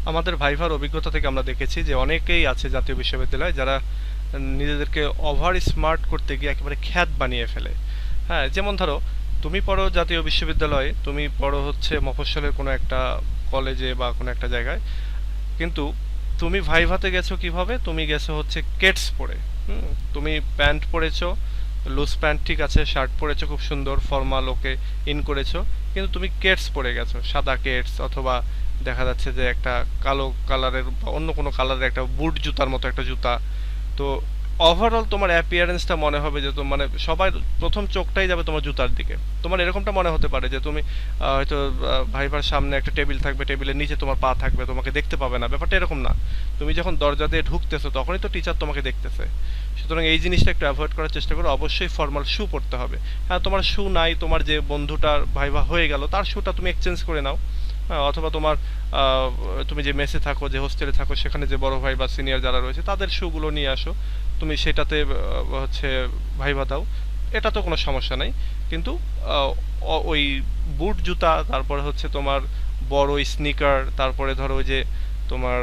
আমাদের ভাইভার অভিজ্ঞতা থেকে আমরা দেখেছি যে অনেকেই আছে জাতীয় বিশ্ববিদ্যালয়ে যারা নিজেদেরকে ওভার স্মার্ট করতে গিয়ে একেবারে খ্যাত বানিয়ে ফেলে। হ্যাঁ, যেমন ধরো তুমি পড়ো জাতীয় বিশ্ববিদ্যালয়ে, তুমি পড়ো হচ্ছে মফস্বলের কোনো একটা কলেজে বা কোনো একটা জায়গায়, কিন্তু তুমি ভাইভাতে গেছো কিভাবে? তুমি গেছো হচ্ছে কেটস পরে। তুমি প্যান্ট পরেছো, লুজ প্যান্ট ঠিক আছে, শার্ট পরেছো খুব সুন্দর ফর্মাল ওকে ইন করেছো, কিন্তু তুমি কেটস পরে গেছো, সাদা কেটস, অথবা দেখা যাচ্ছে যে একটা কালো কালারের বা অন্য কোনো কালারের একটা বুট জুতার মতো একটা জুতা। তো ওভারঅল তোমার অ্যাপিয়ারেন্সটা মনে হবে যে মানে সবাই প্রথম চোখটাই যাবে তোমার জুতার দিকে। তোমার এরকমটা মনে হতে পারে যে তুমি হয়তো ভাইবার সামনে একটা টেবিল থাকবে, টেবিলের নিচে তোমার পা থাকবে, তোমাকে দেখতে পাবে না, ব্যাপারটা এরকম না। তুমি যখন দরজা দিয়ে ঢুকতেছো তখনই তো টিচার তোমাকে দেখতেছে। সুতরাং এই জিনিসটা একটু অ্যাভয়েড করার চেষ্টা করো। অবশ্যই ফর্মাল শু পরতে হবে। হ্যাঁ, তোমার শু নাই, তোমার যে বন্ধুটার ভাইভা হয়ে গেল তার শুটা তুমি এক্সচেঞ্জ করে নাও। হ্যাঁ, অথবা তোমার আহ, তুমি যে মেসে থাকো, যে হোস্টেলে থাকো, সেখানে যে বড় ভাই বা সিনিয়র যারা রয়েছে তাদের শুগুলো নিয়ে আসো, তুমি সেটাতে হচ্ছে ভাইভা দাও। এটা তো কোনো সমস্যা নাই। কিন্তু আহ, ওই বুট জুতা, তারপরে হচ্ছে তোমার বড় স্নিকার, তারপরে ধরো ওই যে তোমার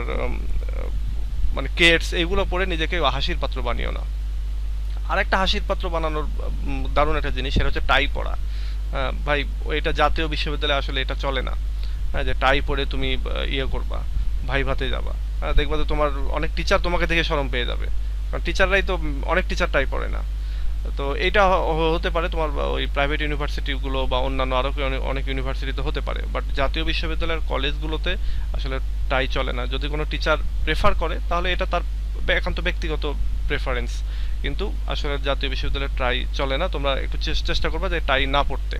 মানে কেটস, এইগুলো পরে নিজেকে হাসির পাত্র বানিও না। আর একটা হাসির পাত্র বানানোর দারুণ একটা জিনিস, সেটা হচ্ছে টাই পরা। হ্যাঁ ভাই, এটা জাতীয় বিশ্ববিদ্যালয়ে আসলে এটা চলে না। হ্যাঁ, যে টাই পরে তুমি ইয়ে করবা, ভাই ভাতে যাবা। হ্যাঁ, দেখবা যে তোমার অনেক টিচার তোমাকে দেখে শরম পেয়ে যাবে, কারণ টিচাররাই তো অনেক টিচার টাই পরে না। তো এইটা হতে পারে তোমার ওই প্রাইভেট ইউনিভার্সিটিগুলো বা অন্যান্য আরও অনেক ইউনিভার্সিটিতে হতে পারে, বাট জাতীয় বিশ্ববিদ্যালয়ের কলেজগুলোতে আসলে টাই চলে না। যদি কোনো টিচার প্রেফার করে তাহলে এটা তার একান্ত ব্যক্তিগত প্রেফারেন্স, কিন্তু আসলে জাতীয় বিশ্ববিদ্যালয়ে টাই চলে না। তোমরা একটু চেষ্টা করবে যে টাই না পড়তে।